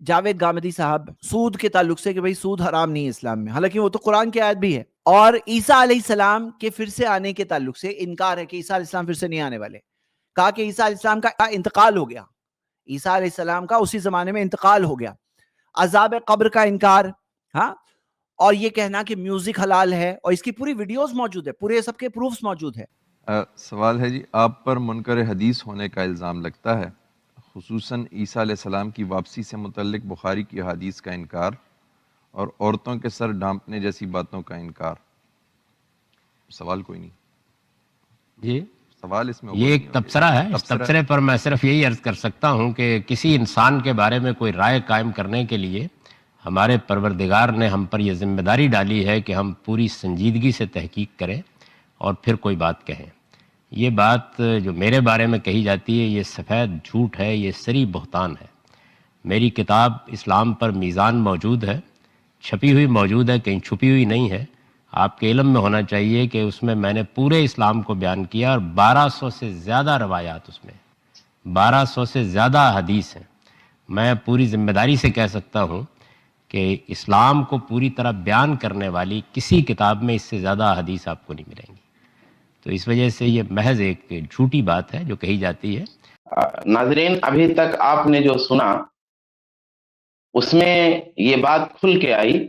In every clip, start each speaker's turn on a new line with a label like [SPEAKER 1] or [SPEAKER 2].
[SPEAKER 1] جاوید گامدی صاحب سود کے تعلق سے کہ بھئی سود حرام نہیں ہے اسلام میں، حالانکہ وہ تو قرآن کی آیت بھی ہے. اور عیسیٰ علیہ السلام کے پھر سے آنے کے تعلق سے انکار ہے کہ عیسیٰ علیہ السلام پھر سے نہیں آنے والے. کہا کہ عیسیٰ علیہ السلام کا انتقال ہو گیا، عیسیٰ علیہ السلام کا اسی زمانے میں انتقال ہو گیا. عذاب قبر کا انکار، ہاں، اور یہ کہنا کہ میوزک حلال ہے، اور اس کی پوری ویڈیوز موجود ہے، پورے سب کے پروفز موجود ہے.
[SPEAKER 2] سوال ہے جی، آپ پر منکر حدیث ہونے کا الزام لگتا ہے، خصوصاً عیسیٰ علیہ السلام کی واپسی سے متعلق بخاری کی حدیث کا انکار اور عورتوں کے سر ڈھانپنے جیسی باتوں کا انکار. سوال کوئی نہیں
[SPEAKER 3] جی،
[SPEAKER 2] سوال اس میں
[SPEAKER 3] یہ ایک تبصرہ ہے. اس تبصرے پر میں صرف یہی عرض کر سکتا ہوں کہ کسی انسان کے بارے میں کوئی رائے قائم کرنے کے لیے ہمارے پروردگار نے ہم پر یہ ذمہ داری ڈالی ہے کہ ہم پوری سنجیدگی سے تحقیق کریں اور پھر کوئی بات کہیں. یہ بات جو میرے بارے میں کہی جاتی ہے یہ سفید جھوٹ ہے، یہ سری بہتان ہے. میری کتاب اسلام پر میزان موجود ہے، چھپی ہوئی موجود ہے، کہیں چھپی ہوئی نہیں ہے. آپ کے علم میں ہونا چاہیے کہ اس میں نے پورے اسلام کو بیان کیا، اور 1200 سے زیادہ روایات، اس میں 1200 سے زیادہ حدیث ہیں. میں پوری ذمہ داری سے کہہ سکتا ہوں کہ اسلام کو پوری طرح بیان کرنے والی کسی کتاب میں اس سے زیادہ حدیث آپ کو نہیں ملیں گی. تو اس وجہ سے یہ محض ایک جھوٹی بات ہے جو کہی جاتی ہے.
[SPEAKER 4] ناظرین، ابھی تک آپ نے جو سنا اس میں یہ بات کھل کے آئی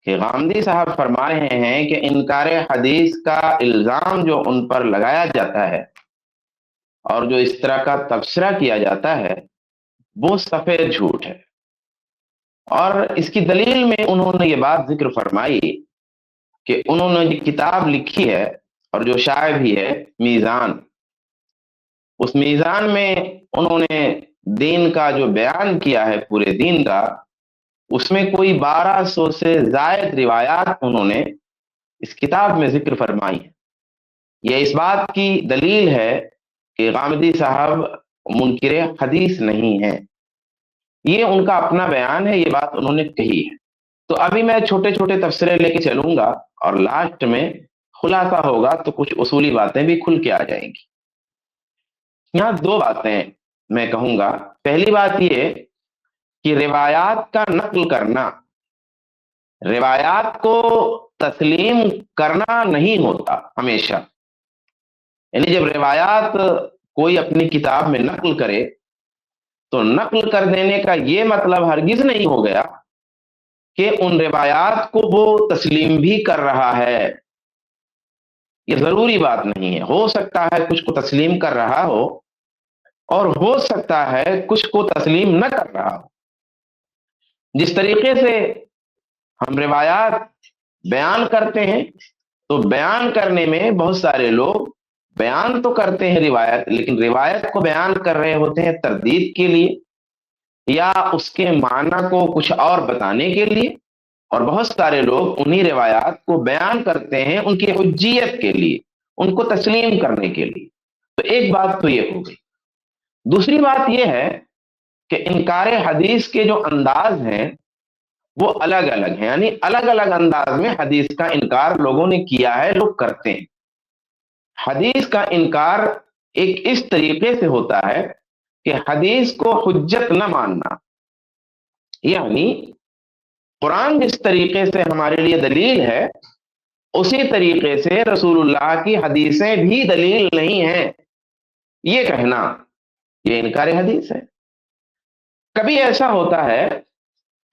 [SPEAKER 4] کہ غامدی صاحب فرما رہے ہیں کہ انکار حدیث کا الزام جو ان پر لگایا جاتا ہے اور جو اس طرح کا تبصرہ کیا جاتا ہے وہ سفید جھوٹ ہے. اور اس کی دلیل میں انہوں نے یہ بات ذکر فرمائی کہ انہوں نے جو کتاب لکھی ہے اور جو شائع بھی ہے میزان، اس میزان میں انہوں نے دین کا جو بیان کیا ہے پورے دین کا، اس میں کوئی 1200 سے زائد روایات انہوں نے اس کتاب میں ذکر فرمائی ہے. یہ اس بات کی دلیل ہے کہ غامدی صاحب منکر حدیث نہیں ہیں. یہ ان کا اپنا بیان ہے، یہ بات انہوں نے کہی ہے. تو ابھی میں چھوٹے چھوٹے تبصرے لے کے چلوں گا اور لاسٹ میں خلاصہ ہوگا تو کچھ اصولی باتیں بھی کھل کے آ جائیں گی. یہاں دو باتیں میں کہوں گا. پہلی بات یہ کہ روایات کا نقل کرنا، روایات کو تسلیم کرنا نہیں ہوتا ہمیشہ. یعنی جب روایات کوئی اپنی کتاب میں نقل کرے تو نقل کر دینے کا یہ مطلب ہرگز نہیں ہو گیا کہ ان روایات کو وہ تسلیم بھی کر رہا ہے. یہ ضروری بات نہیں ہے. ہو سکتا ہے کچھ کو تسلیم کر رہا ہو اور ہو سکتا ہے کچھ کو تسلیم نہ کر رہا ہو. جس طریقے سے ہم روایات بیان کرتے ہیں تو بیان کرنے میں بہت سارے لوگ بیان تو کرتے ہیں روایت، لیکن روایت کو بیان کر رہے ہوتے ہیں تردید کے لیے یا اس کے معنی کو کچھ اور بتانے کے لیے، اور بہت سارے لوگ انہی روایات کو بیان کرتے ہیں ان کی حجیت کے لیے، ان کو تسلیم کرنے کے لیے. تو ایک بات تو یہ ہو گئی. دوسری بات یہ ہے کہ انکار حدیث کے جو انداز ہیں وہ الگ الگ ہیں. یعنی الگ الگ انداز میں حدیث کا انکار لوگوں نے کیا ہے، لوگ کرتے ہیں. حدیث کا انکار ایک اس طریقے سے ہوتا ہے کہ حدیث کو حجت نہ ماننا. یعنی قرآن جس طریقے سے ہمارے لیے دلیل ہے اسی طریقے سے رسول اللہ کی حدیثیں بھی دلیل نہیں ہیں، یہ کہنا یہ انکار حدیث ہے. کبھی ایسا ہوتا ہے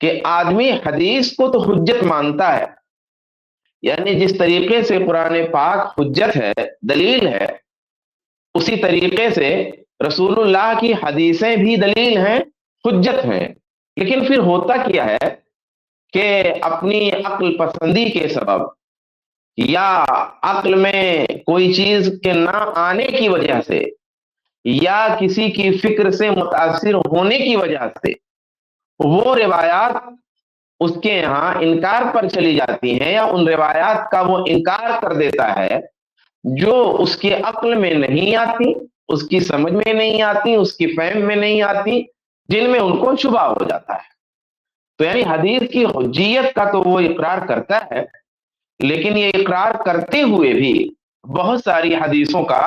[SPEAKER 4] کہ آدمی حدیث کو تو حجت مانتا ہے، یعنی جس طریقے سے قرآن پاک حجت ہے، دلیل ہے، اسی طریقے سے رسول اللہ کی حدیثیں بھی دلیل ہیں، حجت ہیں. لیکن پھر ہوتا کیا ہے کہ اپنی عقل پسندی کے سبب یا عقل میں کوئی چیز کے نہ آنے کی وجہ سے یا کسی کی فکر سے متاثر ہونے کی وجہ سے وہ روایات اس کے یہاں انکار پر چلی جاتی ہیں، یا ان روایات کا وہ انکار کر دیتا ہے جو اس کی عقل میں نہیں آتی، اس کی سمجھ میں نہیں آتی، اس کی فہم میں نہیں آتی، جن میں ان کو شبہ ہو جاتا ہے. تو یعنی حدیث کی حجیت کا تو وہ اقرار کرتا ہے، لیکن یہ اقرار کرتے ہوئے بھی بہت ساری حدیثوں کا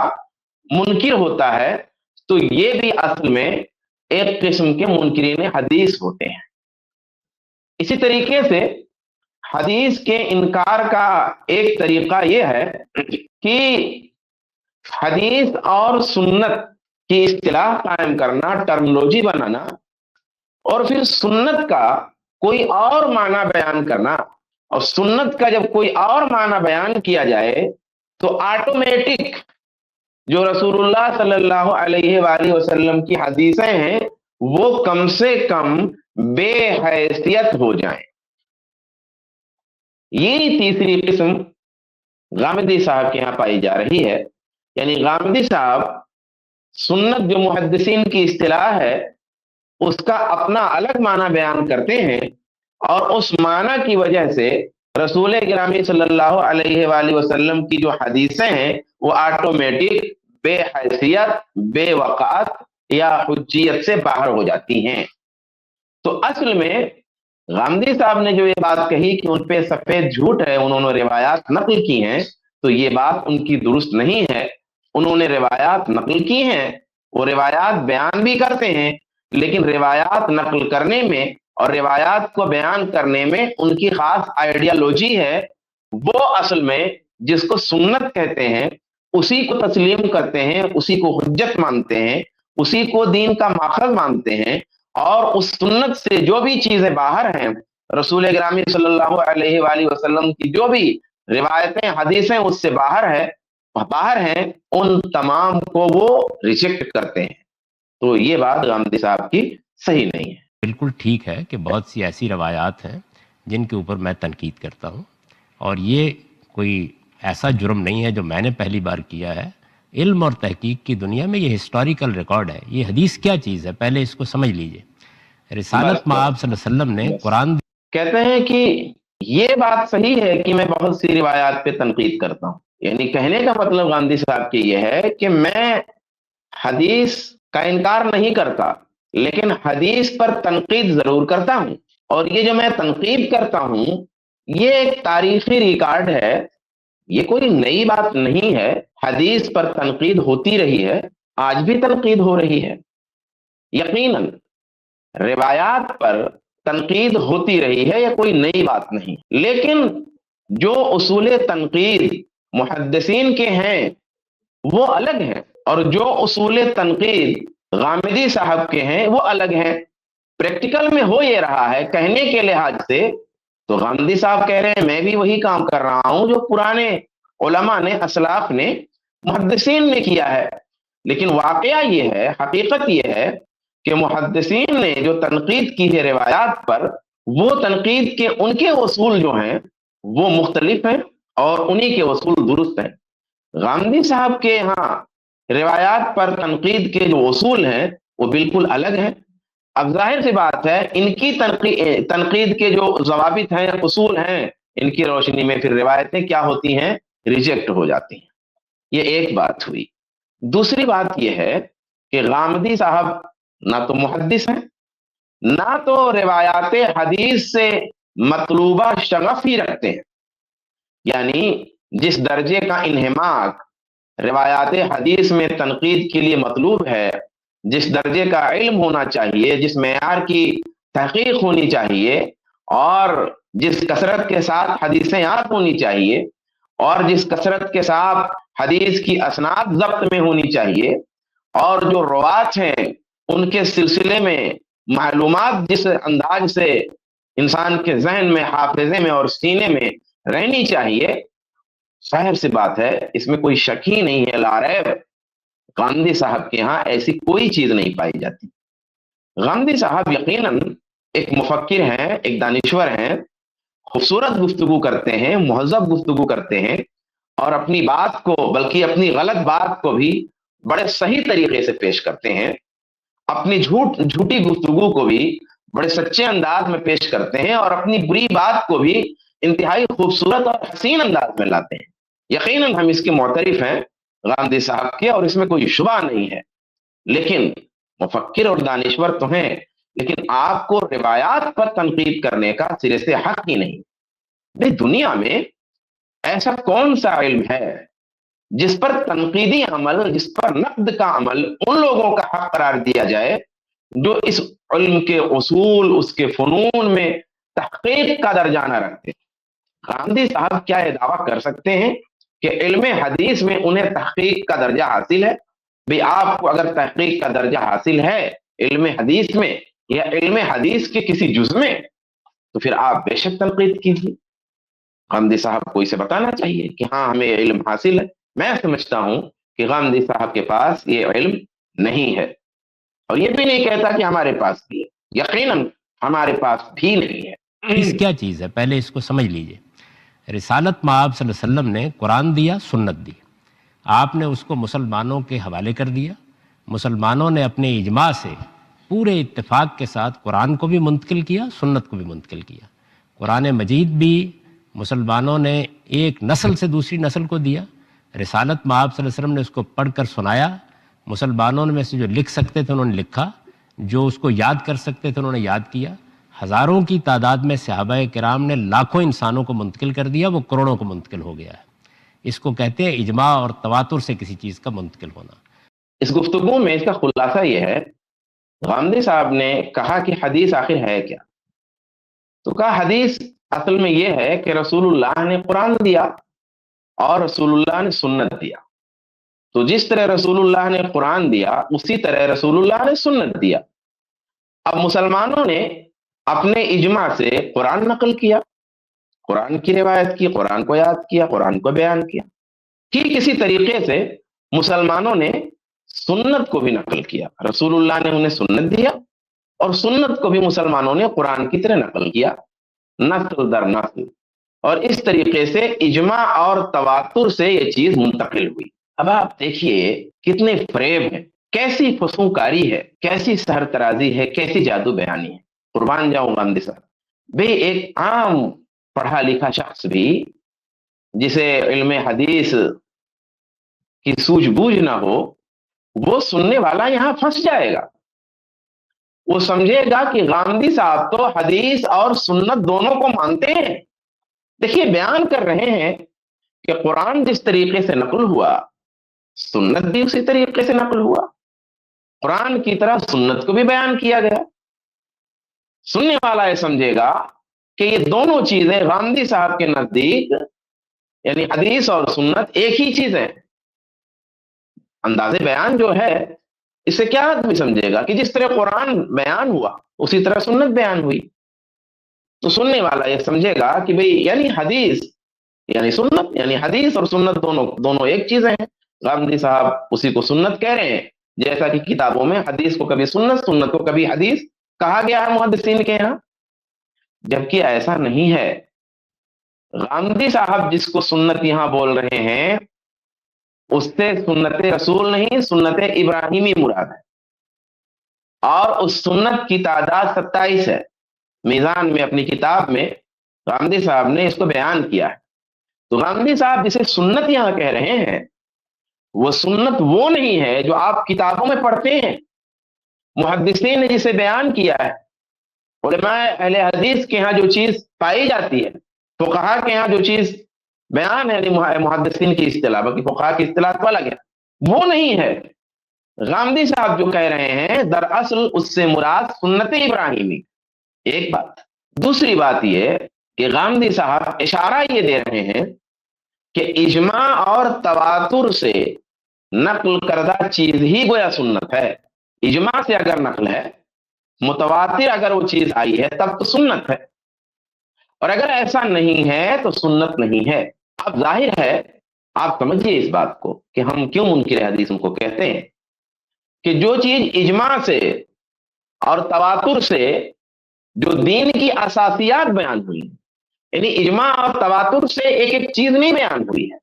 [SPEAKER 4] منکر ہوتا ہے. تو یہ بھی اصل میں ایک قسم کے منکرین حدیث ہوتے ہیں. اسی طریقے سے حدیث کے انکار کا ایک طریقہ یہ ہے کہ حدیث اور سنت کی اصطلاح قائم کرنا، ٹرمنالوجی بنانا، اور پھر سنت کا کوئی اور معنی بیان کرنا، اور سنت کا جب کوئی اور معنی بیان کیا جائے تو آٹومیٹک جو رسول اللہ صلی اللہ علیہ وآلہ وسلم کی حدیثیں ہیں وہ کم سے کم بے حیثیت ہو جائیں. یہ تیسری قسم غامدی صاحب کے یہاں پائی جا رہی ہے. یعنی غامدی صاحب سنت جو محدثین کی اصطلاح ہے اس کا اپنا الگ معنی بیان کرتے ہیں، اور اس معنی کی وجہ سے رسول گرامی صلی اللہ علیہ وآلہ وسلم کی جو حدیثیں ہیں وہ آٹومیٹک بے حیثیت، بے وقعت یا حجیت سے باہر ہو جاتی ہیں. تو اصل میں غامدی صاحب نے جو یہ بات کہی کہ ان پہ سفید جھوٹ ہے، انہوں نے روایات نقل کی ہیں، تو یہ بات ان کی درست نہیں ہے. انہوں نے روایات نقل کی ہیں، وہ روایات بیان بھی کرتے ہیں، لیکن روایات نقل کرنے میں اور روایات کو بیان کرنے میں ان کی خاص آئیڈیالوجی ہے. وہ اصل میں جس کو سنت کہتے ہیں اسی کو تسلیم کرتے ہیں، اسی کو حجت مانتے ہیں، اسی کو دین کا ماخذ مانتے ہیں، اور اس سنت سے جو بھی چیزیں باہر ہیں، رسول گرامی صلی اللہ علیہ وآلہ وسلم کی جو بھی روایتیں حدیثیں اس سے باہر ہیں، ان تمام کو وہ ریجیکٹ کرتے ہیں. تو یہ بات غامدی صاحب کی صحیح نہیں ہے.
[SPEAKER 3] بالکل ٹھیک ہے کہ بہت سی ایسی روایات ہیں جن کے اوپر میں تنقید کرتا ہوں، اور یہ کوئی ایسا جرم نہیں ہے جو میں نے پہلی بار کیا ہے. علم اور تحقیق کی دنیا میں یہ ہسٹوریکل ریکارڈ ہے. یہ حدیث کیا چیز ہے پہلے اس کو سمجھ لیجئے. رسالت مآب صلی اللہ علیہ وسلم نے قرآن
[SPEAKER 4] کہتے ہیں کہ یہ بات صحیح ہے کہ میں بہت سی روایات پہ تنقید کرتا ہوں. یعنی کہنے کا مطلب غامدی صاحب کی یہ ہے کہ میں حدیث کا انکار نہیں کرتا، لیکن حدیث پر تنقید ضرور کرتا ہوں. اور یہ جو میں تنقید کرتا ہوں یہ ایک تاریخی ریکارڈ ہے، یہ کوئی نئی بات نہیں ہے. حدیث پر تنقید ہوتی رہی ہے، آج بھی تنقید ہو رہی ہے. یقیناً روایات پر تنقید ہوتی رہی ہے، یہ کوئی نئی بات نہیں. لیکن جو اصول تنقید محدثین کے ہیں وہ الگ ہیں، اور جو اصول تنقید غامدی صاحب کے ہیں وہ الگ ہیں. پریکٹیکل میں ہو یہ رہا ہے کہنے کے لحاظ سے تو غامدی صاحب کہہ رہے ہیں میں بھی وہی کام کر رہا ہوں جو پرانے علماء نے، اسلاف نے، محدثین نے کیا ہے. لیکن واقعہ یہ ہے، حقیقت یہ ہے کہ محدثین نے جو تنقید کی ہے روایات پر، وہ تنقید کے ان کے اصول جو ہیں وہ مختلف ہیں اور انہی کے اصول درست ہیں. غامدی صاحب کے ہاں روایات پر تنقید کے جو اصول ہیں وہ بالکل الگ ہیں. اب ظاہر سی بات ہے ان کی تنقید کے جو ضوابط ہیں، اصول ہیں، ان کی روشنی میں پھر روایتیں کیا ہوتی ہیں؟ ریجیکٹ ہو جاتی ہیں. یہ ایک بات ہوئی. دوسری بات یہ ہے کہ غامدی صاحب نہ تو محدث ہیں، نہ تو روایات حدیث سے مطلوبہ شغف ہی رکھتے ہیں. یعنی جس درجے کا انہماک روایات حدیث میں تنقید کے لیے مطلوب ہے، جس درجے کا علم ہونا چاہیے، جس معیار کی تحقیق ہونی چاہیے، اور جس کثرت کے ساتھ حدیثیں یاد ہونی چاہیے، اور جس کثرت کے ساتھ حدیث کی اسناد ضبط میں ہونی چاہیے، اور جو روات ہیں ان کے سلسلے میں معلومات جس انداز سے انسان کے ذہن میں، حافظے میں اور سینے میں رہنی چاہیے، ظاہر سی بات ہے اس میں کوئی شک ہی نہیں ہے، لا ریب غامدی صاحب کے ہاں ایسی کوئی چیز نہیں پائی جاتی. غامدی صاحب یقیناً ایک مفکر ہیں، ایک دانشور ہیں، خوبصورت گفتگو کرتے ہیں، مہذب گفتگو کرتے ہیں، اور اپنی بات کو، بلکہ اپنی غلط بات کو بھی بڑے صحیح طریقے سے پیش کرتے ہیں، اپنی جھوٹی گفتگو کو بھی بڑے سچے انداز میں پیش کرتے ہیں، اور اپنی بری بات کو بھی انتہائی خوبصورت اور حسین انداز میں لاتے ہیں. یقیناً ہم اس کے معترف ہیں غامدی صاحب کے، اور اس میں کوئی شبہ نہیں ہے. لیکن مفکر اور دانشور تو ہیں، لیکن آپ کو روایات پر تنقید کرنے کا سرے سے حق ہی نہیں. دنیا میں ایسا کون سا علم ہے جس پر تنقیدی عمل، جس پر نقد کا عمل ان لوگوں کا حق قرار دیا جائے جو اس علم کے اصول، اس کے فنون میں تحقیق کا درجہ نہ رکھتے. غامدی صاحب کیا یہ دعویٰ کر سکتے ہیں کہ علم حدیث میں انہیں تحقیق کا درجہ حاصل ہے؟ بھی آپ کو اگر تحقیق کا درجہ حاصل ہے علم حدیث میں یا علم حدیث کے کسی جز میں تو پھر آپ بے شک تنقید کیجیے. غامدی صاحب کو اسے بتانا چاہیے کہ ہاں ہمیں علم حاصل ہے. میں سمجھتا ہوں کہ غامدی صاحب کے پاس یہ علم نہیں ہے اور یہ بھی نہیں کہتا کہ ہمارے پاس بھی ہے. یقیناً ہمارے پاس بھی نہیں ہے.
[SPEAKER 3] اس کیا چیز ہے پہلے اس کو سمجھ لیجئے. رسالت مآب صلی اللہ علیہ وسلم نے قرآن دیا، سنت دی، آپ نے اس کو مسلمانوں کے حوالے کر دیا. مسلمانوں نے اپنے اجماع سے پورے اتفاق کے ساتھ قرآن کو بھی منتقل کیا، سنت کو بھی منتقل کیا. قرآن مجید بھی مسلمانوں نے ایک نسل سے دوسری نسل کو دیا. رسالت مآب صلی اللہ علیہ وسلم نے اس کو پڑھ کر سنایا. مسلمانوں میں سے جو لکھ سکتے تھے انہوں نے لکھا، جو اس کو یاد کر سکتے تھے انہوں نے یاد کیا. ہزاروں کی تعداد میں صحابہ کرام نے لاکھوں انسانوں کو منتقل کر دیا، وہ کروڑوں کو منتقل ہو گیا ہے. اس کو کہتے ہیں اجماع اور تواتر سے کسی چیز کا منتقل ہونا.
[SPEAKER 4] اس گفتگو میں اس کا خلاصہ یہ ہے، غامدی صاحب نے کہا کہ حدیث آخر ہے کیا؟ تو کہا حدیث اصل میں یہ ہے کہ رسول اللہ نے قرآن دیا اور رسول اللہ نے سنت دیا. تو جس طرح رسول اللہ نے قرآن دیا اسی طرح رسول اللہ نے سنت دیا. اب مسلمانوں نے اپنے اجماع سے قرآن نقل کیا، قرآن کی روایت کی، قرآن کو یاد کیا، قرآن کو بیان کیا. ٹھیک اسی طریقے سے مسلمانوں نے سنت کو بھی نقل کیا. رسول اللہ نے انہیں سنت دیا اور سنت کو بھی مسلمانوں نے قرآن کی طرح نقل کیا، نسل در نسل. اور اس طریقے سے اجماع اور تواتر سے یہ چیز منتقل ہوئی. اب آپ دیکھیے کتنے فریب ہیں، کیسی فسونکاری ہے، کیسی سحر ترازی ہے، کیسی جادو بیانی ہے. قربان جاؤں غامدی صاحب. بھئی ایک عام پڑھا لکھا شخص بھی جسے علم حدیث کی سوجھ بوجھ نہ ہو، وہ سننے والا یہاں پھنس جائے گا. وہ سمجھے گا کہ غامدی صاحب تو حدیث اور سنت دونوں کو مانتے ہیں. دیکھیے بیان کر رہے ہیں کہ قرآن جس طریقے سے نقل ہوا سنت بھی اسی طریقے سے نقل ہوا، قرآن کی طرح سنت کو بھی بیان کیا گیا. سننے والا یہ سمجھے گا کہ یہ دونوں چیزیں غامدی صاحب کے نزدیک یعنی حدیث اور سنت ایک ہی چیز ہے. انداز بیان جو ہے اس سے کیا آدمی سمجھے گا کہ جس طرح قرآن بیان ہوا اسی طرح سنت بیان ہوئی. تو سننے والا یہ سمجھے گا کہ بھئی یعنی حدیث یعنی سنت، یعنی حدیث اور سنت دونوں ایک چیزیں ہیں. غامدی صاحب اسی کو سنت کہہ رہے ہیں، جیسا کہ کتابوں میں حدیث کو کبھی سنت، سنت کو کبھی حدیث کہا گیا ہے محدثین کے یہاں، جبکہ ایسا نہیں ہے. غامدی صاحب جس کو سنت یہاں بول رہے ہیں اس سے سنت رسول نہیں، سنت ابراہیمی مراد ہے. اور اس سنت کی تعداد 27 ہے. میزان میں اپنی کتاب میں غامدی صاحب نے اس کو بیان کیا ہے. تو غامدی صاحب جسے سنت یہاں کہہ رہے ہیں وہ سنت وہ نہیں ہے جو آپ کتابوں میں پڑھتے ہیں. محدثین نے جسے بیان کیا ہے، علماء اہل حدیث کے ہاں جو چیز پائی جاتی ہے، فقہا کے ہاں جو چیز بیان ہے، محدثین کی اصطلاح، باقی فقہا کی اصطلاح تو الگ ہے، وہ نہیں ہے. غامدی صاحب جو کہہ رہے ہیں دراصل اس سے مراد سنت ابراہیمی. ایک بات. دوسری بات یہ کہ غامدی صاحب اشارہ یہ دے رہے ہیں کہ اجماع اور تواتر سے نقل کردہ چیز ہی گویا سنت ہے. اجماع سے اگر نقل ہے، متواتر اگر وہ چیز آئی ہے تب تو سنت ہے، اور اگر ایسا نہیں ہے تو سنت نہیں ہے. اب ظاہر ہے آپ سمجھیے اس بات کو کہ ہم کیوں منکر حدیث کو کہتے ہیں کہ جو چیز اجماع سے اور تواتر سے جو دین کی اساسیات بیان ہوئی، یعنی اجماع اور تواتر سے ایک ایک چیز نہیں بیان ہوئی ہے.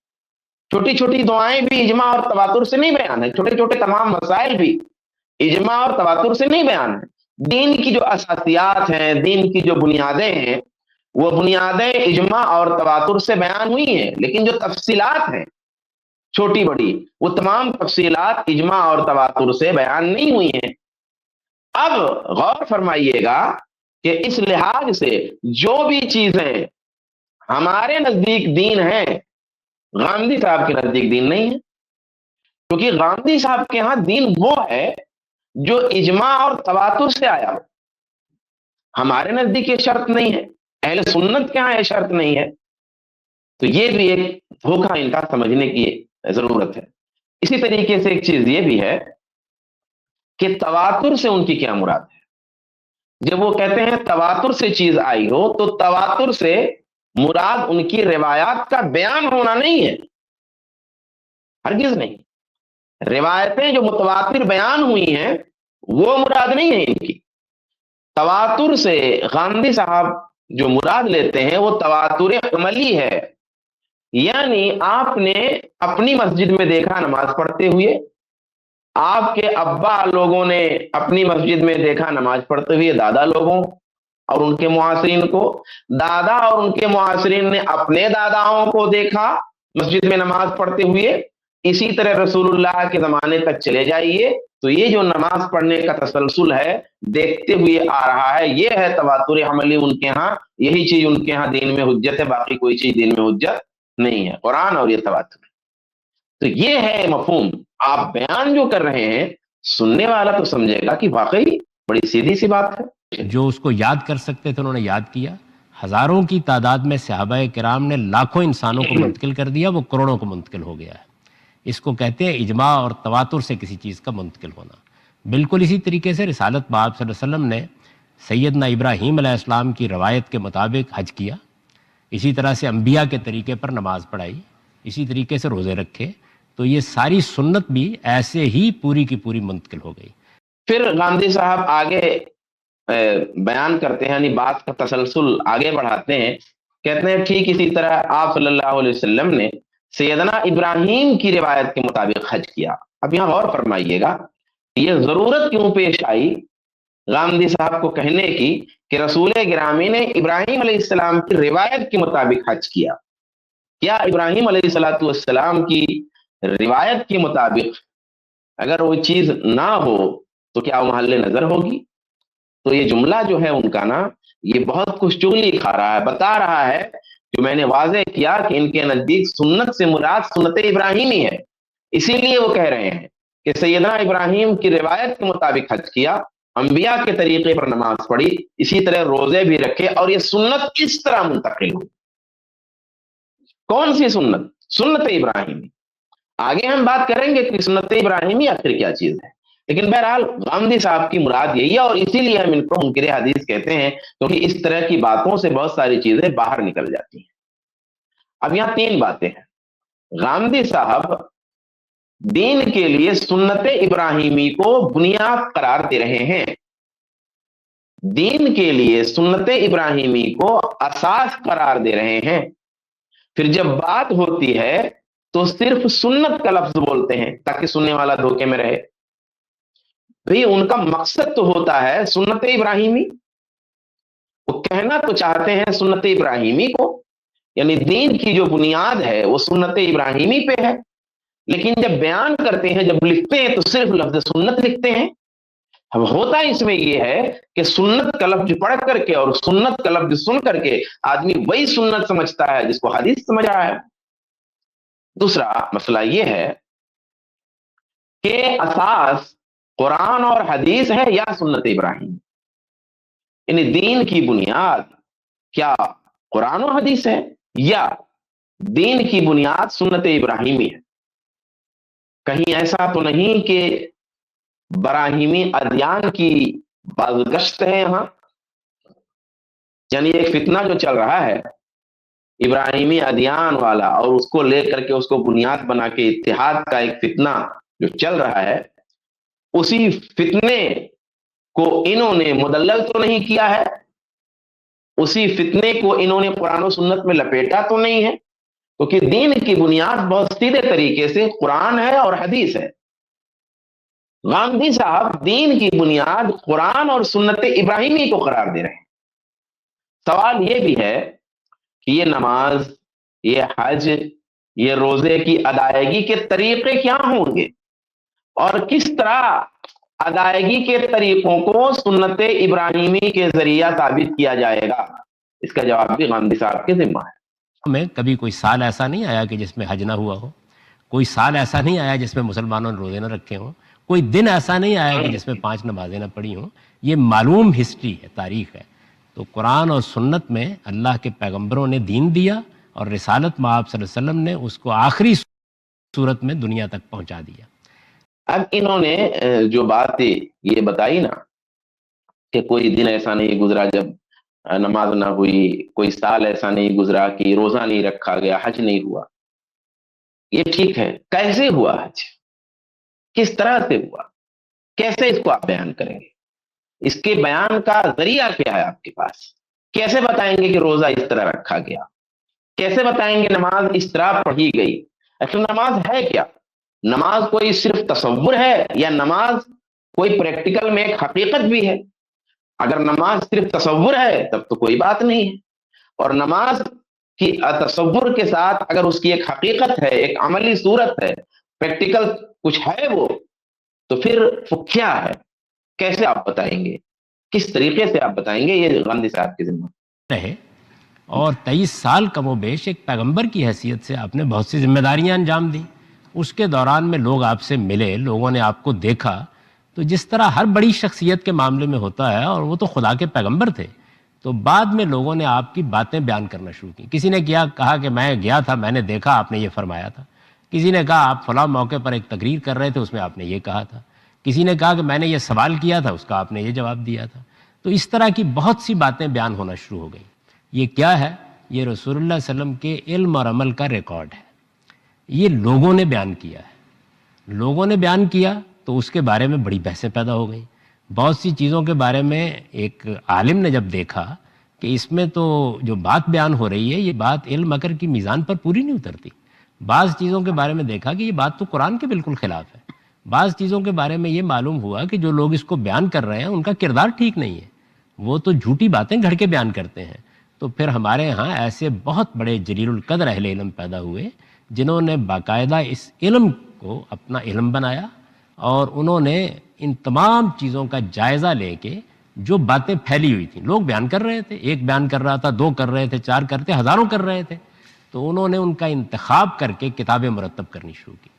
[SPEAKER 4] چھوٹی چھوٹی دعائیں بھی اجماع اور تواتر سے نہیں بیان ہے، چھوٹے چھوٹے تمام مسائل بھی اجماع اور تواتر سے نہیں بیان ہے. دین کی جو اساسیات ہیں، دین کی جو بنیادیں ہیں، وہ بنیادیں اجماع اور تواتر سے بیان ہوئی ہیں، لیکن جو تفصیلات ہیں چھوٹی بڑی وہ تمام تفصیلات اجماع اور تواتر سے بیان نہیں ہوئی ہیں. اب غور فرمائیے گا کہ اس لحاظ سے جو بھی چیزیں ہمارے نزدیک دین ہیں غامدی صاحب کے نزدیک دین نہیں ہے، کیونکہ غامدی صاحب کے ہاں دین وہ ہے جو اجماع اور تواتر سے آیا ہو. ہمارے نزدیک یہ شرط نہیں ہے. اہل سنت کے یہاں یہ شرط نہیں ہے. تو یہ بھی ایک دھوکہ ان کا سمجھنے کی ضرورت ہے. اسی طریقے سے ایک چیز یہ بھی ہے کہ تواتر سے ان کی کیا مراد ہے. جب وہ کہتے ہیں تواتر سے چیز آئی ہو تو تواتر سے مراد ان کی روایات کا بیان ہونا نہیں ہے، ہرگز نہیں. روایتیں جو متواتر بیان ہوئی ہیں وہ مراد نہیں ہے ان کی. تواتر سے غامدی صاحب جو مراد لیتے ہیں وہ تواتر عملی ہے، یعنی آپ نے اپنی مسجد میں دیکھا نماز پڑھتے ہوئے، آپ کے ابا لوگوں نے اپنی مسجد میں دیکھا نماز پڑھتے ہوئے دادا لوگوں اور ان کے معاصرین کو، دادا اور ان کے معاصرین نے اپنے داداؤں کو دیکھا مسجد میں نماز پڑھتے ہوئے. اسی طرح رسول اللہ کے زمانے تک چلے جائیے تو یہ جو نماز پڑھنے کا تسلسل ہے دیکھتے ہوئے آ رہا ہے، یہ ہے تواتر عملی ان کے ہاں. یہی چیز ان کے ہاں دین میں حجت ہے، باقی کوئی چیز دین میں حجت نہیں ہے، قرآن اور یہ تواتر. تو یہ ہے مفہوم. آپ بیان جو کر رہے ہیں سننے والا تو سمجھے گا کہ واقعی بڑی سیدھی سی بات ہے.
[SPEAKER 3] جو اس کو یاد کر سکتے تھے انہوں نے یاد کیا. ہزاروں کی تعداد میں صحابہ کرام نے لاکھوں انسانوں کو منتقل کر دیا، وہ کروڑوں کو منتقل ہو گیا ہے. اس کو کہتے ہیں اجماع اور تواتر سے کسی چیز کا منتقل ہونا. بالکل اسی طریقے سے رسالت باب صلی اللہ علیہ وسلم نے سیدنا ابراہیم علیہ السلام کی روایت کے مطابق حج کیا، اسی طرح سے انبیاء کے طریقے پر نماز پڑھائی، اسی طریقے سے روزے رکھے. تو یہ ساری سنت بھی ایسے ہی پوری کی پوری منتقل ہو گئی.
[SPEAKER 4] پھر غامدی صاحب آگے بیان کرتے ہیں، یعنی بات کا تسلسل آگے بڑھاتے ہیں. کہتے ہیں ٹھیک اسی طرح آپ صلی اللہ علیہ وسلم نے سیدنا ابراہیم کی روایت کے مطابق حج کیا. اب یہاں غور فرمائیے گا یہ ضرورت کیوں پیش آئی غامدی صاحب کو کہنے کی کہ رسول گرامی نے ابراہیم علیہ السلام کی روایت کے مطابق حج کیا. کیا ابراہیم علیہ السلام کی روایت کے مطابق اگر وہ چیز نہ ہو تو کیا وہ محل نظر ہوگی؟ تو یہ جملہ جو ہے ان کا نا یہ بہت کچھ چغلی کھا رہا ہے. بتا رہا ہے جو میں نے واضح کیا کہ ان کے نزدیک سنت سے مراد سنت ابراہیمی ہے. اسی لیے وہ کہہ رہے ہیں کہ سیدنا ابراہیم کی روایت کے مطابق حج کیا، انبیاء کے طریقے پر نماز پڑھی، اسی طرح روزے بھی رکھے، اور یہ سنت کس طرح منتقل ہوئی. کون سی سنت؟ سنت ابراہیمی. آگے ہم بات کریں گے کہ سنت ابراہیمی آخر کیا چیز ہے، لیکن بہرحال غامدی صاحب کی مراد یہی ہے، اور اسی لیے ہم ان کو منکر حدیث کہتے ہیں، کیونکہ اس طرح کی باتوں سے بہت ساری چیزیں باہر نکل جاتی ہیں. اب یہاں تین باتیں ہیں. غامدی صاحب دین کے لیے سنت ابراہیمی کو بنیاد قرار دے رہے ہیں، دین کے لیے سنت ابراہیمی کو اساس قرار دے رہے ہیں. پھر جب بات ہوتی ہے تو صرف سنت کا لفظ بولتے ہیں تاکہ سننے والا دھوکے میں رہے. بھئی ان کا مقصد تو ہوتا ہے سنت ابراہیمی، وہ کہنا تو چاہتے ہیں سنت ابراہیمی کو، یعنی دین کی جو بنیاد ہے وہ سنت ابراہیمی پہ ہے، لیکن جب بیان کرتے ہیں، جب لکھتے ہیں تو صرف لفظ سنت لکھتے ہیں. اب ہوتا اس میں یہ ہے کہ سنت کا لفظ پڑھ کر کے اور سنت کا لفظ سن کر کے آدمی وہی سنت سمجھتا ہے جس کو حدیث سمجھ رہا ہے. دوسرا مسئلہ یہ ہے کہ اساس قرآن اور حدیث ہے یا سنت ابراہیم، یعنی دین کی بنیاد کیا قرآن و حدیث ہے یا دین کی بنیاد سنت ابراہیمی ہے. کہیں ایسا تو نہیں کہ براہیمی ادیان کی بازگشت ہے یہاں، یعنی ایک فتنہ جو چل رہا ہے ابراہیمی ادیان والا، اور اس کو لے کر کے اس کو بنیاد بنا کے اتحاد کا ایک فتنہ جو چل رہا ہے، اسی فتنے کو انہوں نے مدلل تو نہیں کیا ہے، اسی فتنے کو انہوں نے قرآن و سنت میں لپیٹا تو نہیں ہے، کیونکہ دین کی بنیاد بہت سیدھے طریقے سے قرآن ہے اور حدیث ہے. غامدی صاحب دین کی بنیاد قرآن اور سنت ابراہیمی کو قرار دے رہے ہیں. سوال یہ بھی ہے کہ یہ نماز، یہ حج، یہ روزے کی ادائیگی کے طریقے کیا ہوں گے اور کس طرح ادائیگی کے طریقوں کو سنت ابراہیمی کے ذریعہ ثابت کیا جائے گا؟ اس کا جواب بھی غامدی صاحب کے ذمہ ہے.
[SPEAKER 3] میں کبھی کوئی سال ایسا نہیں آیا کہ جس میں حج نہ ہوا ہو، کوئی سال ایسا نہیں آیا جس میں مسلمانوں نے روزے نہ رکھے ہوں، کوئی دن ایسا نہیں آیا کہ جس میں 5 نمازیں نہ پڑھی ہوں. یہ معلوم ہسٹری ہے، تاریخ ہے. تو قرآن اور سنت میں اللہ کے پیغمبروں نے دین دیا اور رسالت میں آپ صلی اللہ علیہ وسلم نے اس کو آخری صورت میں دنیا تک پہنچا دیا۔
[SPEAKER 4] اب انہوں نے جو بات یہ بتائی نا کہ کوئی دن ایسا نہیں گزرا جب نماز نہ ہوئی، کوئی سال ایسا نہیں گزرا کہ روزہ نہیں رکھا گیا، حج نہیں ہوا، یہ ٹھیک ہے، کیسے ہوا حج، کس طرح سے ہوا، کیسے اس کو آپ بیان کریں گے؟ اس کے بیان کا ذریعہ کیا ہے آپ کے پاس؟ کیسے بتائیں گے کہ روزہ اس طرح رکھا گیا؟ کیسے بتائیں گے نماز اس طرح پڑھی گئی؟ اصل نماز ہے کیا؟ نماز کوئی صرف تصور ہے یا نماز کوئی پریکٹیکل میں ایک حقیقت بھی ہے؟ اگر نماز صرف تصور ہے تب تو کوئی بات نہیں ہے، اور نماز کی تصور کے ساتھ اگر اس کی ایک حقیقت ہے، ایک عملی صورت ہے، پریکٹیکل کچھ ہے وہ، تو پھر وہ کیا ہے؟ کیسے آپ بتائیں گے؟ کس طریقے سے آپ بتائیں گے؟ یہ غامدی صاحب کے ذمہ
[SPEAKER 3] رہے، اور 23 سال کم و بیش ایک پیغمبر کی حیثیت سے آپ نے بہت سی ذمہ داریاں انجام دیں۔ اس کے دوران میں لوگ آپ سے ملے، لوگوں نے آپ کو دیکھا، تو جس طرح ہر بڑی شخصیت کے معاملے میں ہوتا ہے، اور وہ تو خدا کے پیغمبر تھے، تو بعد میں لوگوں نے آپ کی باتیں بیان کرنا شروع کی۔ کسی نے کہا کہ میں گیا تھا، میں نے دیکھا آپ نے یہ فرمایا تھا۔ کسی نے کہا آپ فلاں موقع پر ایک تقریر کر رہے تھے، اس میں آپ نے یہ کہا تھا۔ کسی نے کہا کہ میں نے یہ سوال کیا تھا، اس کا آپ نے یہ جواب دیا تھا۔ تو اس طرح کی بہت سی باتیں بیان ہونا شروع ہو گئیں۔ یہ کیا ہے؟ یہ رسول اللہ صلی اللہ علیہ وسلم کے علم اور عمل کا ریکارڈ ہے۔ یہ لوگوں نے بیان کیا ہے، لوگوں نے بیان کیا تو اس کے بارے میں بڑی بحثیں پیدا ہو گئیں۔ بہت سی چیزوں کے بارے میں ایک عالم نے جب دیکھا کہ اس میں تو جو بات بیان ہو رہی ہے، یہ بات علم عقل کی میزان پر پوری نہیں اترتی، بعض چیزوں کے بارے میں دیکھا کہ یہ بات تو قرآن کے بالکل خلاف ہے، بعض چیزوں کے بارے میں یہ معلوم ہوا کہ جو لوگ اس کو بیان کر رہے ہیں ان کا کردار ٹھیک نہیں ہے، وہ تو جھوٹی باتیں گھڑ کے بیان کرتے ہیں۔ تو پھر ہمارے ہاں ایسے بہت بڑے جلیل القدر اہل علم پیدا ہوئے جنہوں نے باقاعدہ اس علم کو اپنا علم بنایا، اور انہوں نے ان تمام چیزوں کا جائزہ لے کے جو باتیں پھیلی ہوئی تھیں، لوگ بیان کر رہے تھے، ایک بیان کر رہا تھا، دو کر رہے تھے، چار کرتے، ہزاروں کر رہے تھے، تو انہوں نے ان کا انتخاب کر کے کتابیں مرتب کرنی شروع کی،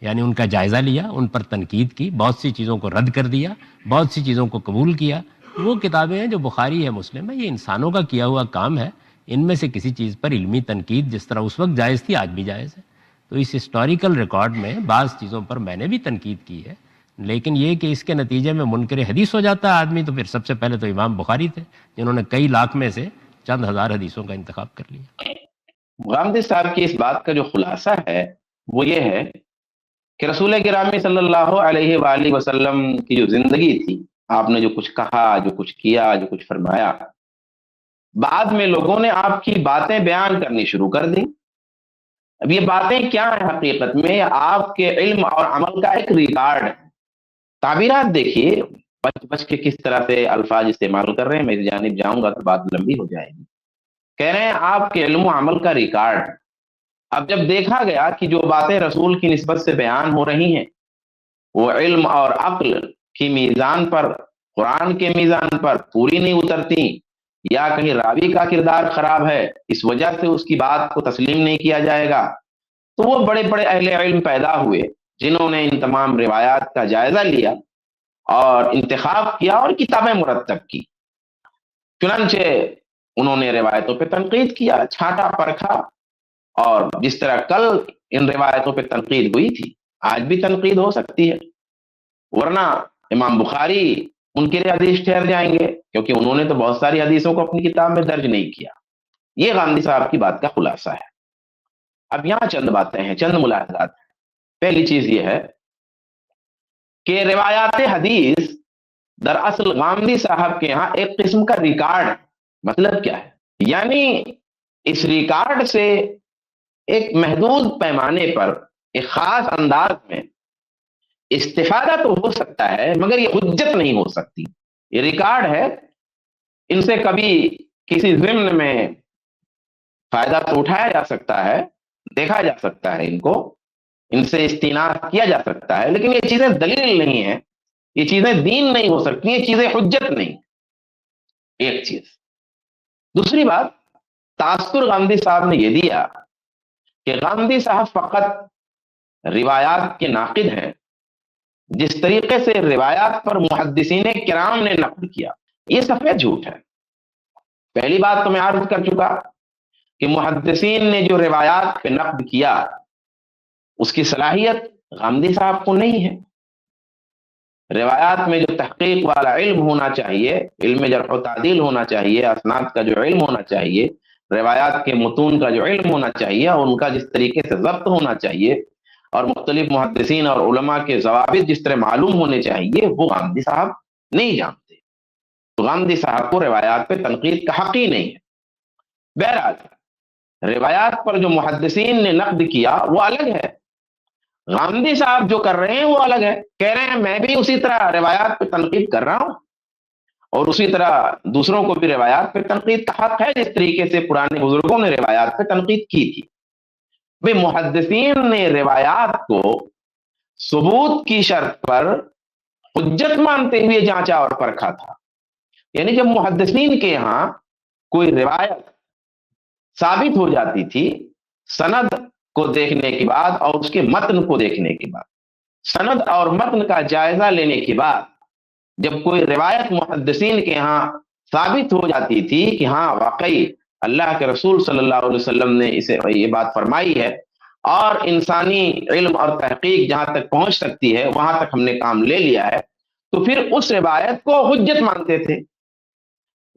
[SPEAKER 3] یعنی ان کا جائزہ لیا، ان پر تنقید کی، بہت سی چیزوں کو رد کر دیا، بہت سی چیزوں کو قبول کیا۔ وہ کتابیں ہیں جو بخاری ہے، مسلم ہے، یہ انسانوں کا کیا ہوا کام ہے، ان میں سے کسی چیز پر علمی تنقید جس طرح اس وقت جائز تھی آج بھی جائز ہے۔ تو اس ہسٹوریکل ریکارڈ میں بعض چیزوں پر میں نے بھی تنقید کی ہے، لیکن یہ کہ اس کے نتیجے میں منکر حدیث ہو جاتا ہے آدمی، تو پھر سب سے پہلے تو امام بخاری تھے جنہوں نے کئی لاکھ میں سے چند ہزار حدیثوں کا انتخاب کر لیا۔
[SPEAKER 4] غامدی صاحب کی اس بات کا جو خلاصہ ہے وہ یہ ہے کہ رسول گرامی صلی اللہ علیہ وآلہ وسلم کی جو زندگی تھی، آپ نے جو کچھ کہا، جو کچھ کیا، جو کچھ فرمایا، بعد میں لوگوں نے آپ کی باتیں بیان کرنی شروع کر دی۔ اب یہ باتیں کیا ہیں؟ حقیقت میں آپ کے علم اور عمل کا ایک ریکارڈ ہے۔ تعبیرات دیکھیے، بچ بچ کے کس طرح سے الفاظ استعمال کر رہے ہیں، میری جانب جاؤں گا تو بات لمبی ہو جائے گی۔ کہہ رہے ہیں آپ کے علم و عمل کا ریکارڈ۔ اب جب دیکھا گیا کہ جو باتیں رسول کی نسبت سے بیان ہو رہی ہیں وہ علم اور عقل کی میزان پر، قرآن کے میزان پر پوری نہیں اترتی، یا کہیں راوی کا کردار خراب ہے اس وجہ سے اس کی بات کو تسلیم نہیں کیا جائے گا، تو وہ بڑے بڑے اہل علم پیدا ہوئے جنہوں نے ان تمام روایات کا جائزہ لیا اور انتخاب کیا اور کتابیں مرتب کی۔ چنانچہ انہوں نے روایتوں پہ تنقید کیا، چھانٹا پرکھا، اور جس طرح کل ان روایتوں پہ تنقید ہوئی تھی آج بھی تنقید ہو سکتی ہے، ورنہ امام بخاری منکر حدیث ٹھہر جائیں گے، کیونکہ انہوں نے تو بہت ساری حدیثوں کو اپنی کتاب میں درج نہیں کیا۔ یہ غامدی صاحب کی بات کا خلاصہ ہے۔ اب یہاں چند باتیں ہیں، چند ملاحظات ہیں۔ پہلی چیز یہ ہے کہ روایات حدیث دراصل غامدی صاحب کے ہاں ایک قسم کا ریکارڈ ہے۔ مطلب کیا ہے؟ یعنی اس ریکارڈ سے ایک محدود پیمانے پر، ایک خاص انداز میں استفادہ تو ہو سکتا ہے، مگر یہ حجت نہیں ہو سکتی۔ یہ ریکارڈ ہے، ان سے کبھی کسی ضمن میں فائدہ تو اٹھایا جا سکتا ہے، دیکھا جا سکتا ہے، ان سے استناد کیا جا سکتا ہے، لیکن یہ چیزیں دلیل نہیں ہیں، یہ چیزیں دین نہیں ہو سکتی، یہ چیزیں حجت نہیں۔ ایک چیز۔ دوسری بات، تاثر غامدی صاحب نے یہ دیا کہ غامدی صاحب فقط روایات کے ناقد ہیں، جس طریقے سے روایات پر محدثین کرام نے نقد کیا، یہ سفید جھوٹ ہے۔ پہلی بات تو میں عرض کر چکا کہ محدثین نے جو روایات پہ نقد کیا اس کی صلاحیت غامدی صاحب کو نہیں ہے. روایات میں جو تحقیق والا علم ہونا چاہیے، علم جرح و تعدیل ہونا چاہیے، اسناد کا جو علم ہونا چاہیے، روایات کے متون کا جو علم ہونا چاہیے اور ان کا جس طریقے سے ضبط ہونا چاہیے اور مختلف محدثین اور علماء کے ضوابط جس طرح معلوم ہونے چاہیے، وہ غامدی صاحب نہیں جانتے. تو غامدی صاحب کو روایات پہ تنقید کا حق ہی نہیں ہے. بہرحال روایات پر جو محدثین نے نقد کیا وہ الگ ہے، غامدی صاحب جو کر رہے ہیں وہ الگ ہے. کہہ رہے ہیں میں بھی اسی طرح روایات پہ تنقید کر رہا ہوں اور اسی طرح دوسروں کو بھی روایات پہ تنقید کا حق ہے جس طریقے سے پرانے بزرگوں نے روایات پہ تنقید کی تھی. بھئی محدثین نے روایات کو ثبوت کی شرط پر حجت مانتے ہوئے جانچا اور پرکھا تھا. یعنی جب محدثین کے ہاں کوئی روایت ثابت ہو جاتی تھی سند کو دیکھنے کے بعد اور اس کے متن کو دیکھنے کے بعد، سند اور متن کا جائزہ لینے کے بعد جب کوئی روایت محدثین کے ہاں ثابت ہو جاتی تھی کہ ہاں واقعی اللہ کے رسول صلی اللہ علیہ وسلم نے اسے یہ بات فرمائی ہے اور انسانی علم اور تحقیق جہاں تک پہنچ سکتی ہے وہاں تک ہم نے کام لے لیا ہے، تو پھر اس روایت کو حجت مانتے تھے.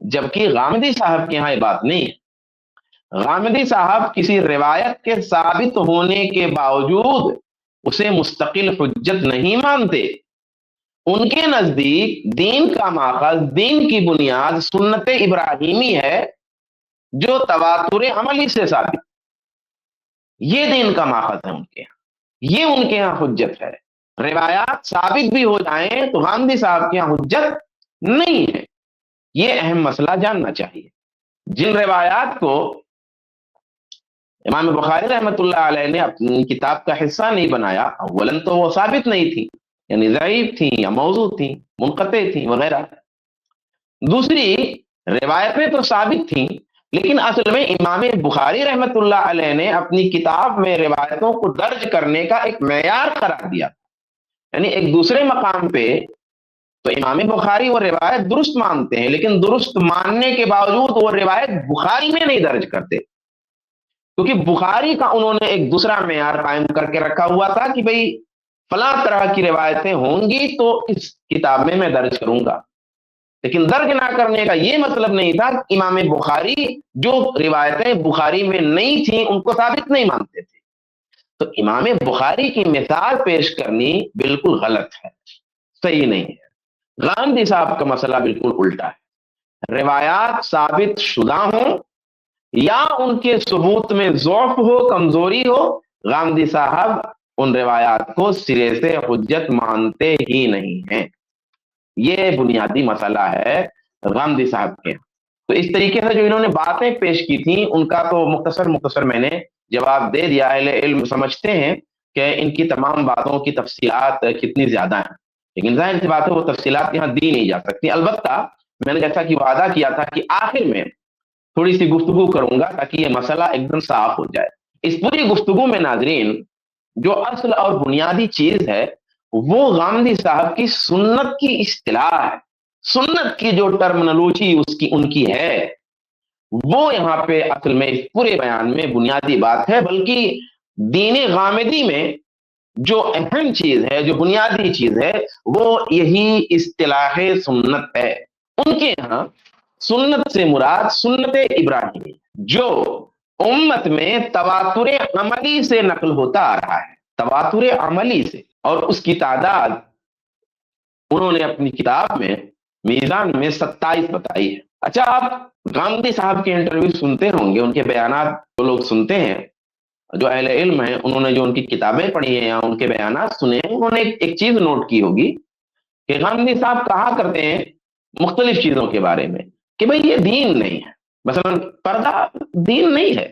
[SPEAKER 4] جبکہ غامدی صاحب کے ہاں یہ بات نہیں ہے. غامدی صاحب کسی روایت کے ثابت ہونے کے باوجود اسے مستقل حجت نہیں مانتے. ان کے نزدیک دین کا ماخذ، دین کی بنیاد سنت ابراہیمی ہے جو تواتر عملی سے ثابت، یہ دین کا ماخذ ہے ان کے یہاں، یہ ان کے یہاں حجت ہے. روایات ثابت بھی ہو جائیں تو غامدی صاحب کے یہاں حجت نہیں ہے. یہ اہم مسئلہ جاننا چاہیے. جن روایات کو امام بخاری رحمۃ اللہ علیہ نے اپنی کتاب کا حصہ نہیں بنایا، اولاً تو وہ ثابت نہیں تھی، یعنی ضعیف تھیں یا موضوع تھیں، منقطع تھیں وغیرہ. دوسری روایتیں تو ثابت تھیں لیکن اصل میں امام بخاری رحمۃ اللہ علیہ نے اپنی کتاب میں روایتوں کو درج کرنے کا ایک معیار قرار دیا. یعنی ایک دوسرے مقام پہ تو امام بخاری وہ روایت درست مانتے ہیں لیکن درست ماننے کے باوجود وہ روایت بخاری میں نہیں درج کرتے، کیونکہ بخاری کا انہوں نے ایک دوسرا معیار قائم کر کے رکھا ہوا تھا کہ بھئی فلاں طرح کی روایتیں ہوں گی تو اس کتاب میں درج کروں گا. لیکن درج نہ کرنے کا یہ مطلب نہیں تھا کہ امام بخاری جو روایتیں بخاری میں نہیں تھیں ان کو ثابت نہیں مانتے تھے. تو امام بخاری کی مثال پیش کرنی بالکل غلط ہے، صحیح نہیں ہے. غامدی صاحب کا مسئلہ بالکل الٹا ہے. روایات ثابت شدہ ہوں یا ان کے ثبوت میں ضعف ہو، کمزوری ہو، غامدی صاحب ان روایات کو سرے سے حجت مانتے ہی نہیں ہیں. یہ بنیادی مسئلہ ہے غامدی صاحب کے. تو اس طریقے سے جو انہوں نے باتیں پیش کی تھیں ان کا تو مختصر میں نے جواب دے دیا. اہل علم سمجھتے ہیں کہ ان کی تمام باتوں کی تفصیلات کتنی زیادہ ہیں، لیکن ظاہر سی بات ہے وہ تفصیلات یہاں دی نہیں جا سکتی. البتہ میں نے جیسا کہ وعدہ کیا تھا کہ آخر میں تھوڑی سی گفتگو کروں گا تاکہ یہ مسئلہ ایک دم صاف ہو جائے. اس پوری گفتگو میں ناظرین جو اصل اور بنیادی چیز ہے وہ غامدی صاحب کی سنت کی اصطلاح ہے. سنت کی جو ٹرمنالوجی ان کی ہے وہ یہاں پہ اصل میں اس پورے بیان میں بنیادی بات ہے. بلکہ دین غامدی میں جو اہم چیز ہے، جو بنیادی چیز ہے، وہ یہی اصطلاح سنت ہے. ان کے یہاں سنت سے مراد سنت ابراہیمی جو امت میں تواتر عملی سے نقل ہوتا آ رہا ہے، تواتر عملی سے، اور اس کی تعداد انہوں نے اپنی کتاب میں میزان میں 27 بتائی ہے. اچھا، آپ غامدی صاحب کے انٹرویو سنتے ہوں گے، ان کے بیانات جو لوگ سنتے ہیں، جو اہل علم ہیں، انہوں نے جو ان کی کتابیں پڑھی ہیں یا ان کے بیانات سنے ہیں، انہوں نے ایک چیز نوٹ کی ہوگی کہ غامدی صاحب کہا کرتے ہیں مختلف چیزوں کے بارے میں کہ بھئی یہ دین نہیں ہے. مثلا پردہ دین نہیں ہے،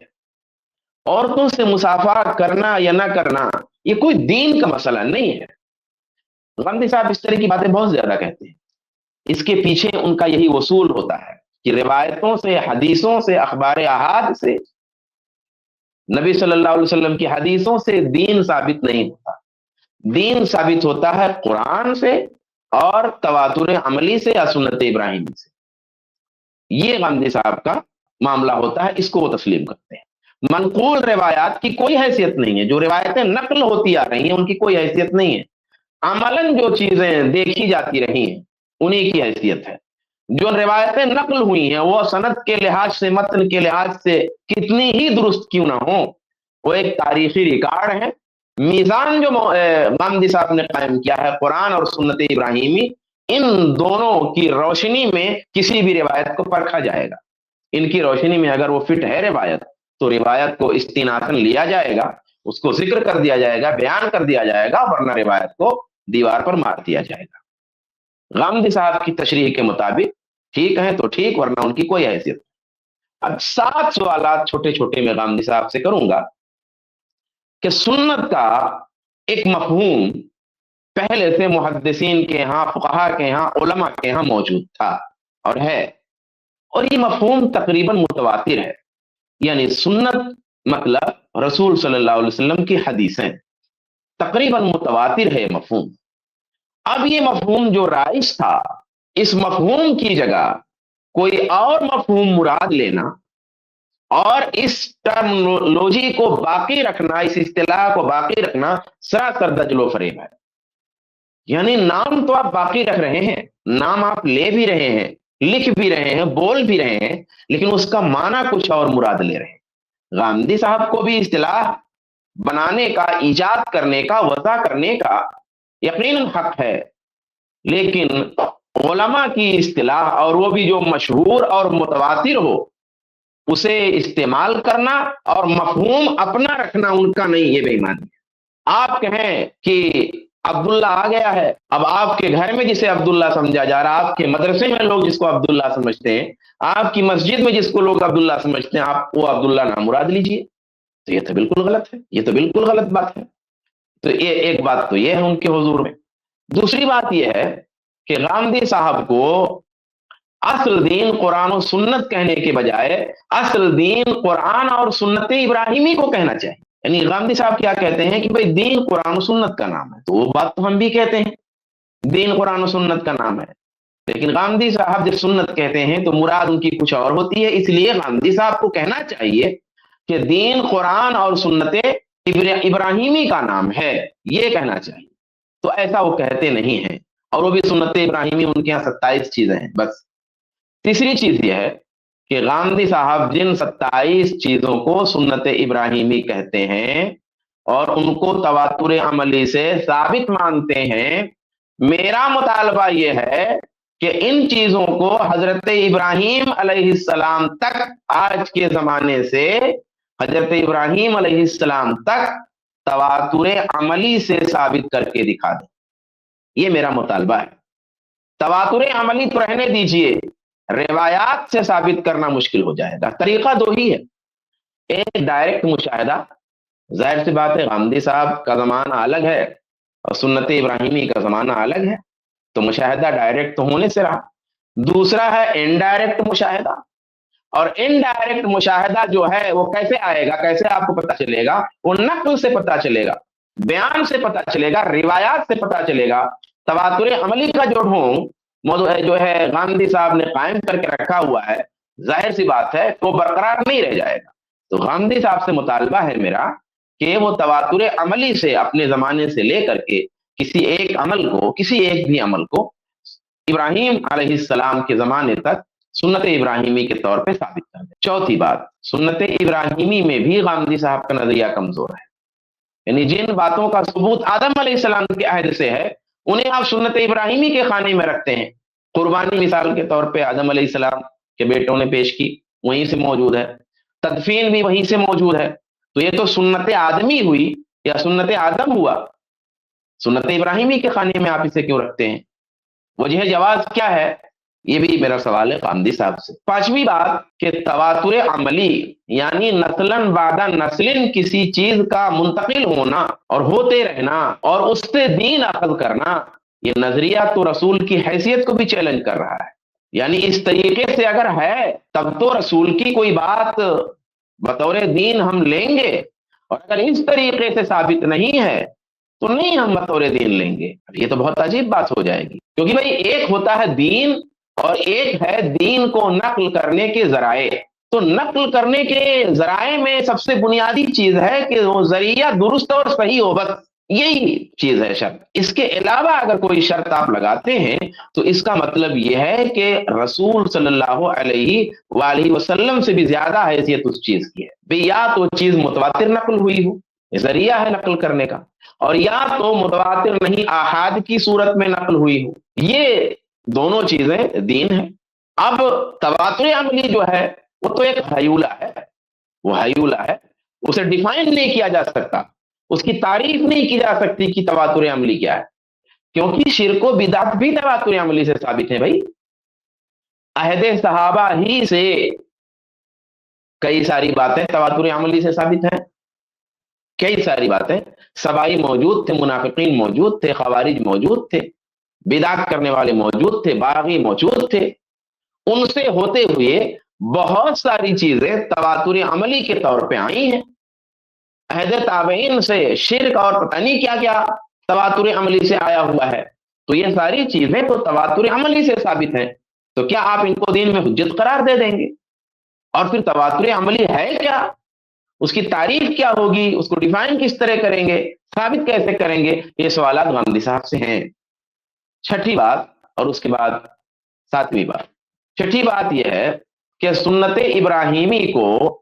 [SPEAKER 4] عورتوں سے مصافحہ کرنا یا نہ کرنا یہ کوئی دین کا مسئلہ نہیں ہے. غامدی صاحب اس طرح کی باتیں بہت زیادہ کہتے ہیں. اس کے پیچھے ان کا یہی اصول ہوتا ہے کہ روایتوں سے، حدیثوں سے، اخبار احاد سے، نبی صلی اللہ علیہ وسلم کی حدیثوں سے دین ثابت نہیں ہوتا. دین ثابت ہوتا ہے قرآن سے اور تواتر عملی سے یا سنت ابراہیمی سے. یہ غامدی صاحب کا معاملہ ہوتا ہے, اس کو وہ تسلیم کرتے ہیں. منقول روایات کی کوئی حیثیت نہیں ہے, جو روایتیں نقل ہوتی آ رہی ہیں ان کی کوئی حیثیت نہیں ہے. عملاً جو چیزیں دیکھی جاتی رہی ہیں انہی کی حیثیت ہے. جو روایتیں نقل ہوئی ہیں وہ سند کے لحاظ سے, متن کے لحاظ سے کتنی ہی درست کیوں نہ ہو, وہ ایک تاریخی ریکارڈ ہے. میزان جو غامدی صاحب نے قائم کیا ہے قرآن اور سنت ابراہیمی, ان دونوں کی روشنی میں کسی بھی روایت کو پرکھا جائے گا. ان کی روشنی میں اگر وہ فٹ ہے روایت تو روایت کو استناثاً لیا جائے گا, اس کو ذکر کر دیا جائے گا, بیان کر دیا جائے گا, ورنہ روایت کو دیوار پر مار دیا جائے گا. غامدی صاحب کی تشریح کے مطابق ٹھیک ہے تو ٹھیک, ورنہ ان کی کوئی حیثیت. اب 7 سوالات چھوٹے چھوٹے میں غامدی صاحب سے کروں گا کہ سنت کا ایک مفہوم پہلے سے محدثین کے ہاں, فقہا کے ہاں, علماء کے ہاں موجود تھا اور ہے, اور یہ مفہوم تقریباً متواتر ہے. یعنی سنت مطلب رسول صلی اللہ علیہ وسلم کی حدیثیں, تقریباً متواتر ہے مفہوم. اب یہ مفہوم جو رائج تھا, اس مفہوم کی جگہ کوئی اور مفہوم مراد لینا اور اس ٹرمنولوجی کو باقی رکھنا, اس اصطلاح کو باقی رکھنا سراسر دجل و فریب ہے. یعنی نام تو آپ باقی رکھ رہے ہیں, نام آپ لے بھی رہے ہیں, لکھ بھی رہے ہیں, بول بھی رہے ہیں, لیکن اس کا معنی کچھ اور مراد لے رہے ہیں. غامدی صاحب کو بھی اصطلاح بنانے کا, ایجاد کرنے کا, وضع کرنے کا یقیناً حق ہے, لیکن علماء کی اصطلاح اور وہ بھی جو مشہور اور متواتر ہو اسے استعمال کرنا اور مفہوم اپنا رکھنا ان کا نہیں, یہ بے ایمانی ہے. آپ کہیں کہ عبداللہ آ گیا ہے, اب آپ کے گھر میں جسے عبداللہ سمجھا جا رہا, آپ کے مدرسے میں لوگ جس کو عبداللہ سمجھتے ہیں, آپ کی مسجد میں جس کو لوگ عبداللہ سمجھتے ہیں, آپ وہ عبداللہ نام مراد لیجئے, تو یہ تو بالکل غلط ہے, یہ تو بالکل غلط بات ہے. تو یہ ایک بات تو یہ ہے ان کے حضور میں. دوسری بات یہ ہے کہ غامدی صاحب کو اصل دین قرآن و سنت کہنے کے بجائے اصل دین قرآن اور سنت ابراہیمی کو کہنا چاہیے. یعنی غامدی صاحب کیا کہتے ہیں کہ بھئی دین قرآن و سنت کا نام ہے, تو وہ بات تو ہم بھی کہتے ہیں, دین قرآن و سنت کا نام ہے, لیکن غامدی صاحب جب سنت کہتے ہیں تو مراد ان کی کچھ اور ہوتی ہے. اس لیے غامدی صاحب کو کہنا چاہیے کہ دین قرآن اور سنت ابراہیمی کا نام ہے, یہ کہنا چاہیے. تو ایسا وہ کہتے نہیں ہیں, اور وہ بھی سنت ابراہیمی ان کے یہاں 27 چیزیں ہیں بس. تیسری چیز یہ ہے کہ غامدی صاحب جن 27 چیزوں کو سنت ابراہیمی کہتے ہیں اور ان کو تواتر عملی سے ثابت مانتے ہیں, میرا مطالبہ یہ ہے کہ ان چیزوں کو حضرت ابراہیم علیہ السلام تک, آج کے زمانے سے حضرت ابراہیم علیہ السلام تک تواتر عملی سے ثابت کر کے دکھا دیں. یہ میرا مطالبہ ہے. تواتر عملی تو رہنے دیجئے, روایات سے ثابت کرنا مشکل ہو جائے گا. طریقہ دو ہی ہے, ایک ڈائریکٹ مشاہدہ, ظاہر سی بات ہے غامدی صاحب کا زمانہ الگ ہے اور سنت ابراہیمی کا زمانہ الگ ہے, تو مشاہدہ ڈائریکٹ تو ہونے سے رہا. دوسرا ہے انڈائریکٹ مشاہدہ, اور انڈائریکٹ مشاہدہ جو ہے وہ کیسے آئے گا, کیسے آپ کو پتہ چلے گا؟ وہ نقل سے پتہ چلے گا, بیان سے پتہ چلے گا, روایات سے پتہ چلے گا. تواتر عملی کا جو موضوع ہے, جو ہے غامدی صاحب نے قائم کر کے رکھا ہوا ہے, ظاہر سی بات ہے تو برقرار نہیں رہ جائے گا. تو غامدی صاحب سے مطالبہ ہے میرا کہ وہ تواتر عملی سے اپنے زمانے سے لے کر کے کسی ایک عمل کو, کسی ایک بھی عمل کو ابراہیم علیہ السلام کے زمانے تک سنت ابراہیمی کے طور پہ ثابت کر دیں. چوتھی بات, سنت ابراہیمی میں بھی غامدی صاحب کا نظریہ کمزور ہے. یعنی جن باتوں کا ثبوت آدم علیہ السلام کے عہد سے ہے انہیں آپ سنت ابراہیمی کے خانے میں رکھتے ہیں. قربانی مثال کے طور پہ آدم علیہ السلام کے بیٹوں نے پیش کی, وہیں سے موجود ہے. تدفین بھی وہیں سے موجود ہے. تو یہ تو سنت آدمی ہوئی یا سنت آدم ہوا, سنت ابراہیمی کے خانے میں آپ اسے کیوں رکھتے ہیں؟ وجہ جواز کیا ہے؟ یہ بھی میرا سوال ہے غامدی صاحب سے. پانچویں بات کہ تواتر عملی یعنی نسلاً بعد نسلن کسی چیز کا منتقل ہونا اور ہوتے رہنا اور اس سے دین اخذ کرنا, یہ نظریہ تو رسول کی حیثیت کو بھی چیلنج کر رہا ہے. یعنی اس طریقے سے اگر ہے تب تو رسول کی کوئی بات بطور دین ہم لیں گے, اور اگر اس طریقے سے ثابت نہیں ہے تو نہیں ہم بطور دین لیں گے. یہ تو بہت عجیب بات ہو جائے گی, کیونکہ بھائی ایک ہوتا ہے دین اور ایک ہے دین کو نقل کرنے کے ذرائع. تو نقل کرنے کے ذرائع میں سب سے بنیادی چیز ہے کہ وہ ذریعہ درست اور صحیح ہو، بس یہی چیز ہے شرط. اس کے علاوہ اگر کوئی شرط آپ لگاتے ہیں تو اس کا مطلب یہ ہے کہ رسول صلی اللہ علیہ وآلہ وسلم سے بھی زیادہ حیثیت اس چیز کی ہے. یا تو چیز متواتر نقل ہوئی ہو، ذریعہ ہے نقل کرنے کا، اور یا تو متواتر نہیں آحاد کی صورت میں نقل ہوئی ہو. یہ دونوں چیزیں دین ہیں. اب تواتر عملی جو ہے وہ تو ایک حیولہ ہے، وہ حیولہ ہے، اسے ڈیفائن نہیں کیا جا سکتا، اس کی تعریف نہیں کی جا سکتی کہ تواتر عملی کیا ہے، کیونکہ شرک و بدعت بھی تواتر عملی سے ثابت ہے بھائی. عہد صحابہ ہی سے کئی ساری باتیں تواتر عملی سے ثابت ہیں، کئی ساری باتیں. سبائی موجود تھے، منافقین موجود تھے، خوارج موجود تھے، بدعت کرنے والے موجود تھے، باغی موجود تھے. ان سے ہوتے ہوئے بہت ساری چیزیں تواتر عملی کے طور پہ آئی ہیں. عہد تابعین سے شرک اور پتہ نہیں کیا کیا تواتر عملی سے آیا ہوا ہے. تو یہ ساری چیزیں تو تواتر عملی سے ثابت ہیں. تو کیا آپ ان کو دین میں حجت قرار دے دیں گے؟ اور پھر تواتر عملی ہے کیا، اس کی تعریف کیا ہوگی، اس کو ڈیفائن کس طرح کریں گے، ثابت کیسے کریں گے؟ یہ سوالات غامدی صاحب سے ہیں. چھٹی بات، اور اس کے بعد ساتویں بات. چھٹی بات یہ ہے کہ سنت ابراہیمی کو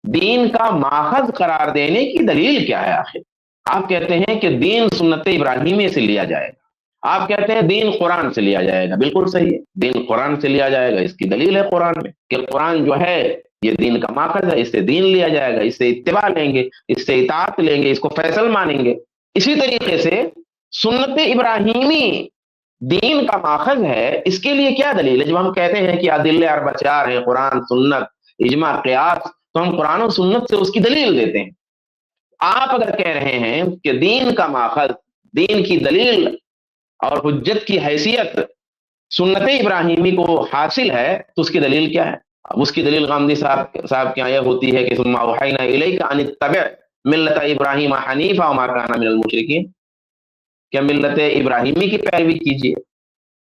[SPEAKER 4] دین کا ماخذ قرار دینے کی دلیل کیا ہے؟ آخر آپ کہتے ہیں کہ دین سنت ابراہیمی سے لیا جائے گا، آپ کہتے ہیں دین قرآن سے لیا جائے گا. بالکل صحیح ہے، دین قرآن سے لیا جائے گا. اس کی دلیل ہے قرآن میں کہ قرآن جو ہے یہ دین کا ماخذ ہے، اس سے دین لیا جائے گا، اس سے اتباع لیں گے، اس سے اطاعت لیں گے، اس کو فیصل مانیں گے. اسی طریقے سے سنت ابراہیمی دین کا ماخذ ہے، اس کے لیے کیا دلیل ہے؟ جب ہم کہتے ہیں کہ ادلے اربع چار ہیں، قرآن، سنت، اجماع، قیاس، تو ہم قرآن و سنت سے اس کی دلیل دیتے ہیں. آپ اگر کہہ رہے ہیں کہ دین کا ماخذ، دین کی دلیل اور حجت کی حیثیت سنت ابراہیمی کو حاصل ہے، تو اس کی دلیل کیا ہے؟ اب اس کی دلیل غامدی صاحب کی آیت ہوتی ہے کہ ثم اوحینا الیک ان اتبع ملت ابراہیم حنیفا وما کان من المشرکین، کہ ملت ابراہیمی کی پیروی کیجیے.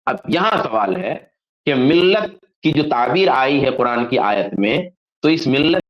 [SPEAKER 4] اب یہاں سوال ہے کہ ملت کی جو تعبیر آئی ہے قرآن کی آیت میں، تو اس ملت